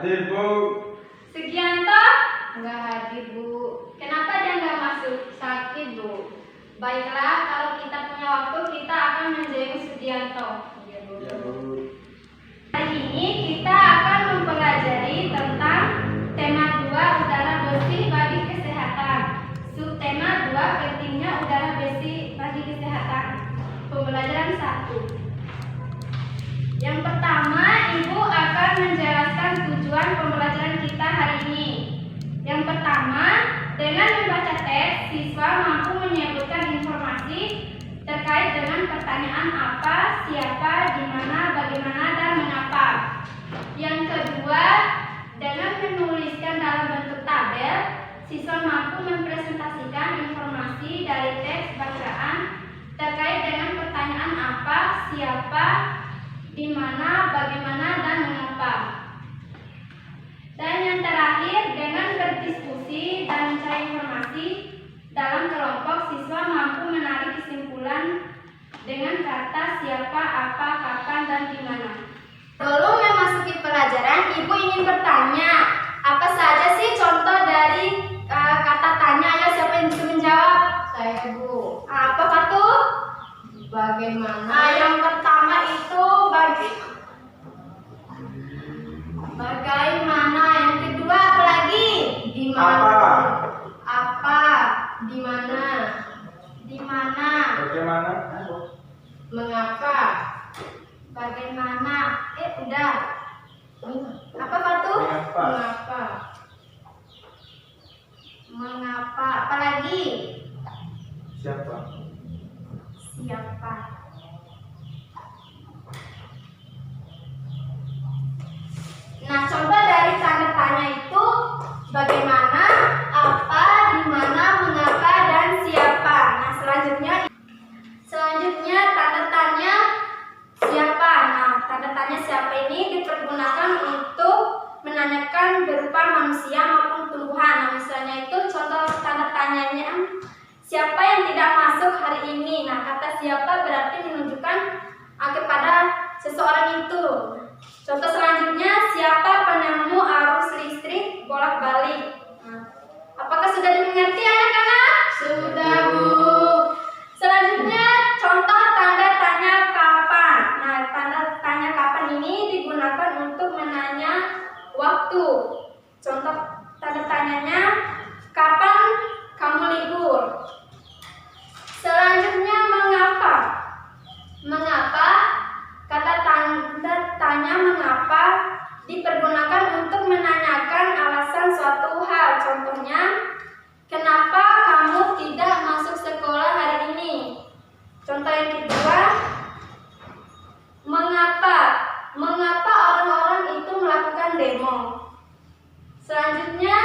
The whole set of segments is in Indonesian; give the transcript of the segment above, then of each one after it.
Hadir, Bu. Sugianto? Nggak hadir, Bu. Kenapa dia nggak masuk? Sakit, Bu. Baiklah, kalau kita punya waktu, kita akan menjenguk Sugianto. Iya, Bu. Ya, Bu. Hari ini kita akan mempelajari tentang tema 2 udara bersih bagi kesehatan. Subtema 2 pentingnya udara bersih bagi kesehatan. Pembelajaran 1. Yang pertama, Ibu akan menjelaskan tujuan pembelajaran kita hari ini. Yang pertama, dengan membaca teks, siswa mampu menyebutkan informasi terkait dengan pertanyaan apa, siapa, di mana, bagaimana, dan mengapa. Yang kedua, dengan menuliskan dalam bentuk tabel, siswa mampu mempresentasikan informasi dari teks bacaan terkait dengan pertanyaan apa, siapa, di mana, bagaimana, dan mengapa. Dan yang terakhir, dengan berdiskusi dan mencari informasi dalam kelompok, siswa mampu menarik kesimpulan dengan kata siapa, apa, kapan, dan di mana. Sebelum memasuki pelajaran, Ibu ingin bertanya, apa saja sih contoh dari kata tanya? Ayo, siapa yang bisa menjawab? Saya, Bu. Apa tuh? Bagaimana? Yang pertama itu bagaimana. Yang kedua apa lagi? Di mana? Apa? Di mana? Di mana? Bagaimana? Mengapa? Bagaimana? Udah. Apa tuh? Mengapa? Mengapa? Mengapa? Apa lagi? Siapa? Siapa? Nah, contoh dari tanda tanya itu bagaimana, apa, di mana, mengapa, dan siapa. Nah, selanjutnya tanda tanya siapa. Nah, tanda tanya siapa ini dipergunakan untuk menanyakan berupa manusia maupun tumbuhan. Nah, misalnya itu contoh tanda tanyanya siapa yang tidak masuk hari ini. Nah, kata siapa berarti menunjukkan kepada seseorang itu. Contoh selanjutnya, siapa penemu arus listrik bolak-balik. Nah, apakah sudah dimengerti anak-anak? Sudah, Bu. Selanjutnya, contoh tanda tanya kapan. Nah, tanda tanya kapan ini digunakan untuk menanya waktu. Contoh tanda tanyanya, kapan kamu libur? Selanjutnya, mengapa. Mengapa, kata tanda tanya mengapa dipergunakan untuk menanyakan alasan suatu hal. Contohnya, kenapa kamu tidak masuk sekolah hari ini? Contoh yang kedua, mengapa. Mengapa orang-orang itu melakukan demo? Selanjutnya,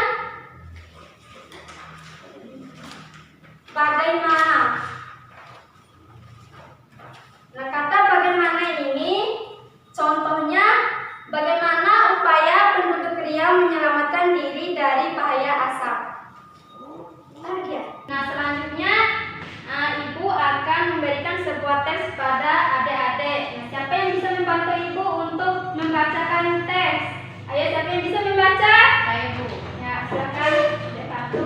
bagaimana. Nah, kata bagaimana ini contohnya, bagaimana upaya penduduk Riau menyelamatkan diri dari bahaya asap. Nah, selanjutnya Ibu akan memberikan sebuah teks pada adik-adik. Nah, siapa yang bisa membantu Ibu untuk membacakan teks? Ayo, siapa yang bisa membaca? Saya, Bu. Ya, silakan. Adik Fatu.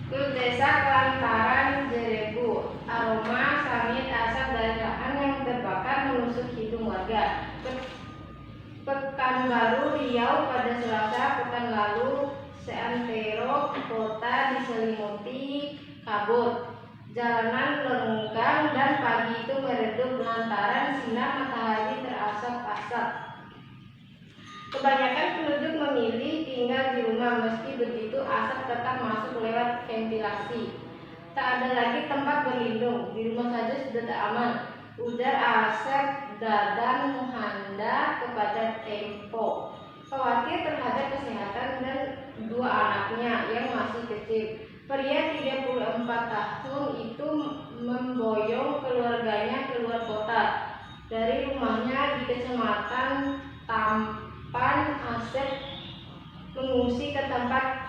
Ke desa Kelantaran Jerebu, aroma samit asap dari lahan yang terbakar menusuk hidung warga. Pekanbaru Riau pada Selasa pekan lalu, seantero kota diselimuti kabut. Jalanan lenggang dan pagi itu meredup lantaran sinar matahari terasap-asap. Kebanyakan penduduk memilih tinggal di rumah, meski begitu asap tetap masuk lewat ventilasi. Tak ada lagi tempat berlindung, di rumah saja sudah tak aman. Ujar Asep Dadan Muhanda kepada Tempo, khawatir terhadap kesehatan dan dua anaknya yang masih kecil. Pria 34 tahun itu memboyong keluarganya keluar kota. Dari rumahnya di Kecamatan Tampan, Asep mengungsi ke tempat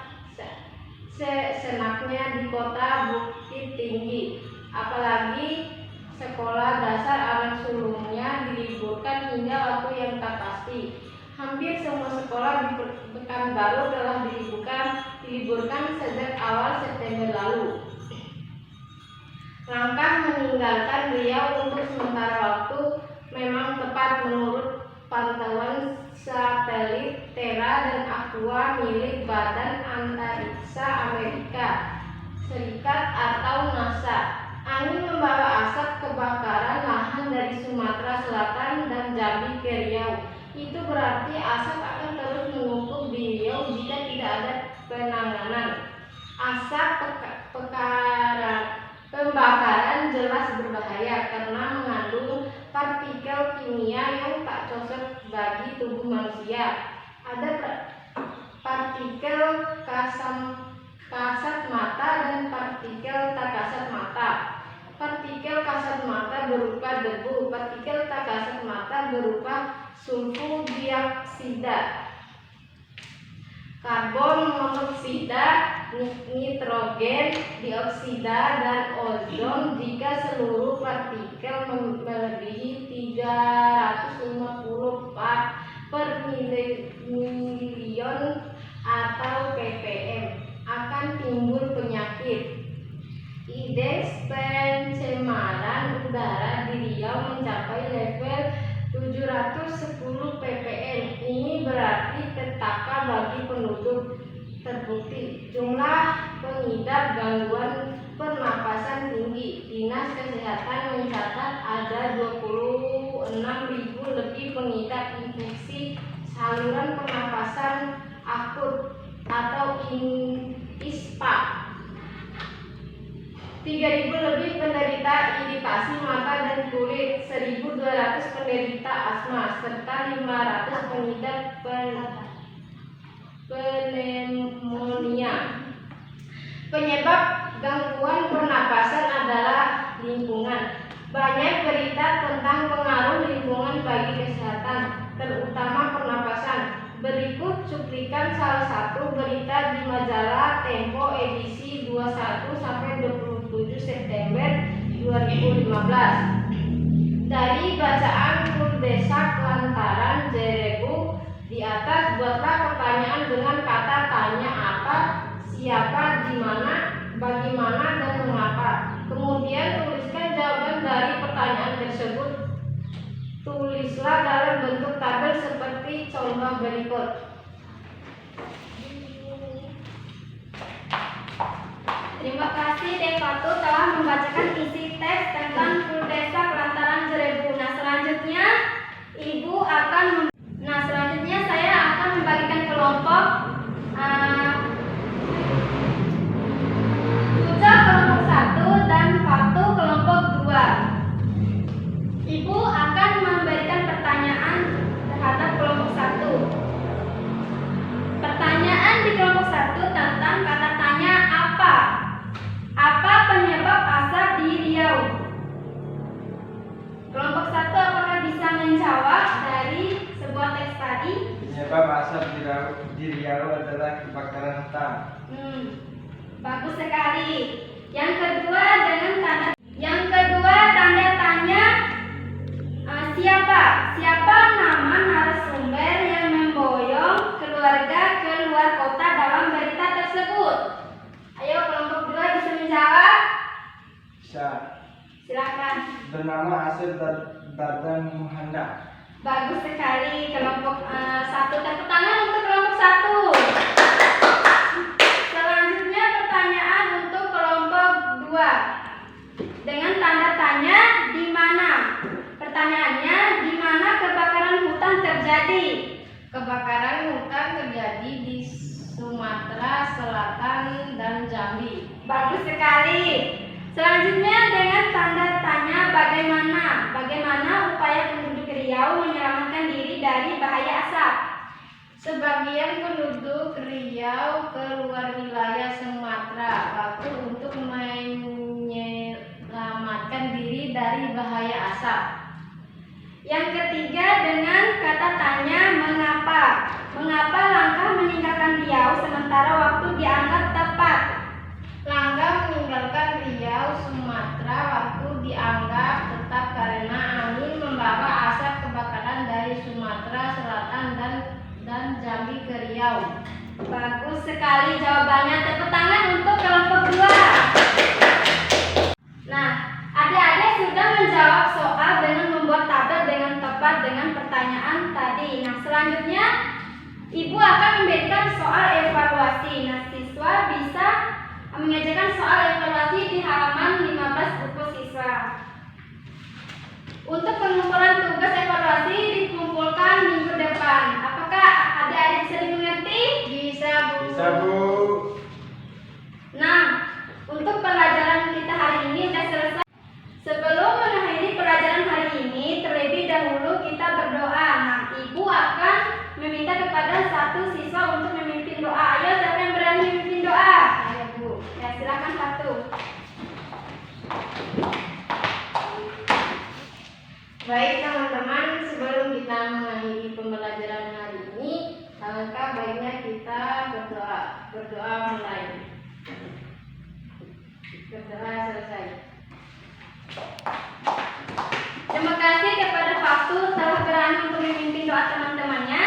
senaknya di kota Bukit Tinggi. Apalagi sekolah dasar anak sulungnya diliburkan hingga waktu yang tak pasti. Hampir semua sekolah di Pekanbaru telah diliburkan sejak awal September lalu. Langkah meninggalkan Riau untuk sementara waktu memang tepat menurut pantauan satelit Terra dan Aqua milik Badan Antariksa Amerika Serikat atau NASA. Angin membawa asap kebakaran lahan dari Sumatera Selatan dan Jambi ke Riau. Itu berarti asap akan terus menumpuk di Riau jika tidak ada penanganan. Asap pembakaran jelas berbahaya karena mengandung partikel kimia yang tak cocok bagi tubuh manusia. Ada partikel kasat mata dan partikel tak kasat mata. Partikel kasat mata berupa debu, partikel tak kasat mata berupa sulfur dioksida, karbon monoksida, nitrogen dioksida, dan ozon jika seluruh partikel melebihi 350 part per milion atau ppm akan timbul penyakit. Indeks pencemaran udara di Riau mencapai level 710 ppm. Ini berarti petaka bagi penduduk. Terbukti jumlah pengidap gangguan pernapasan tinggi. Dinas Kesehatan mencatat ada 26.000 lebih pengidap infeksi saluran pernapasan akut atau ISPA. 3.000 lebih penderita iritasi mata dan kulit, 1.200 penderita asma, serta 500 pengidap pneumonia. Penyebab gangguan pernapasan adalah lingkungan. Banyak berita tentang pengaruh lingkungan bagi kesehatan, terutama pernapasan. Berikut cuplikan salah satu berita di majalah Tempo edisi 21-27 September 2015. Dari bacaan Purdesa Kelantaran Jerebu di atas, buatlah pertanyaan dengan kata tanya apa, siapa, di mana, bagaimana, dan mengapa. Kemudian tuliskan jawaban dari pertanyaan tersebut. Tulislah dalam bentuk tabel seperti contoh berikut. Terima kasih Devatu telah membacakan isi teks tentang Purdesa Kelantaran Jerebu. Selanjutnya saya akan membagikan kelompok Tuca kelompok 1 dan Fatu kelompok 2. Ibu akan memberikan pertanyaan terhadap kelompok 1. Pertanyaan di kelompok 1 tentang kata tanya apa? Apa penyebab asap di Riau? Kelompok 1 apakah bisa menjawab dari sebuah teks tadi? Penyebab asap di Riau adalah kebakaran hutan. Bagus sekali. Yang kedua tanda tanya siapa? Siapa nama narasumber yang memboyong keluarga ke luar kota dalam berita tersebut? Ayo kelompok 2 bisa menjawab? Bisa. Silakan. Bernama Asep Dardan Muhanda. Bagus sekali kelompok 1. Tepuk tangan untuk kelompok 1. Selanjutnya pertanyaan untuk kelompok 2 dengan tanda tanya di mana. Pertanyaannya, di mana kebakaran hutan terjadi? Kebakaran hutan terjadi di Sumatera Selatan dan Jambi. Bagus sekali. Selanjutnya dengan tanda tanya bagaimana upaya penduduk Riau menyelamatkan diri dari bahaya asap? Sebagian penduduk Riau keluar wilayah Sumatera waktu untuk menyelamatkan diri dari bahaya asap. Yang ketiga dengan kata tanya mengapa? Mengapa langkah meninggalkan Riau sementara waktu dianggap tepat? Jambi ke Riau. Bagus sekali jawabannya. Tepuk tangan untuk kelompok 2. Nah, adik-adik sudah menjawab soal dengan membuat tabel dengan tepat dengan pertanyaan tadi. Nah, selanjutnya Ibu akan memberikan soal evaluasi. Nah, siswa bisa mengerjakan soal evaluasi di halaman 15 buku siswa. Untuk pengumpulan tugas evaluasi dikumpulkan minggu depan. Apakah adik-adik bisa dimengerti? Bisa, Bu. Bisa, Bu. Nah, untuk pelajaran kita hari ini sudah selesai. Sebelum mengakhiri pelajaran hari ini, terlebih dahulu kita berdoa. Nah, Ibu akan meminta kepada satu siswa untuk memimpin doa. Ayo, siapa yang berani memimpin doa? Ayo, Bu. Ya, silakan satu. Baik teman-teman, sebelum kita mengakhiri pembelajaran hari ini, alangkah baiknya kita berdoa. Berdoa mulai. Berdoa selesai. Terima kasih kepada Faktu telah berani untuk memimpin doa teman-temannya.